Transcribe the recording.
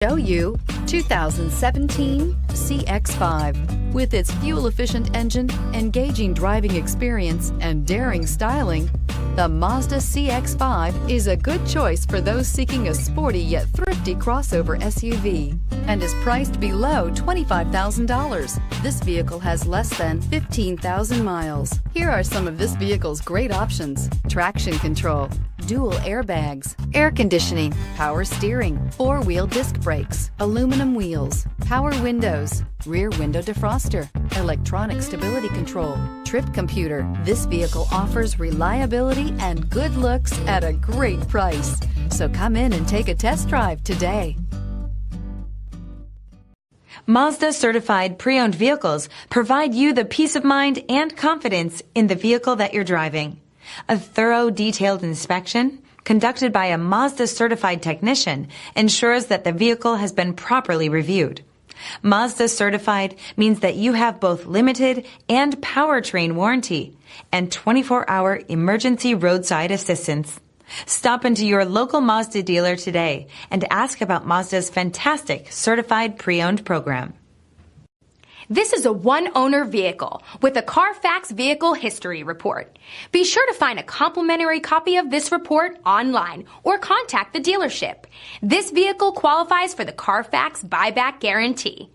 Show you 2017 CX-5. With its fuel-efficient engine, engaging driving experience, and daring styling, the Mazda CX-5 is a good choice for those seeking a sporty yet thrifty crossover SUV and is priced below $25,000. This vehicle has less than 15,000 miles. Here are some of this vehicle's great options: traction control, dual airbags, air conditioning, power steering, four-wheel disc brakes, aluminum wheels, power windows, rear window defroster, electronic stability control, trip computer. This vehicle offers reliability and good looks at a great price. So come in and take a test drive today. Mazda certified pre-owned vehicles provide you the peace of mind and confidence in the vehicle that you're driving. A thorough, detailed inspection conducted by a Mazda certified technician ensures that the vehicle has been properly reviewed. Mazda certified means that you have both limited and powertrain warranty and 24-hour emergency roadside assistance. Stop into your local Mazda dealer today and ask about Mazda's fantastic certified pre-owned program. This is a one-owner vehicle with a CARFAX Vehicle History Report. Be sure to find a complimentary copy of this report online or contact the dealership. This vehicle qualifies for the CARFAX Buyback Guarantee.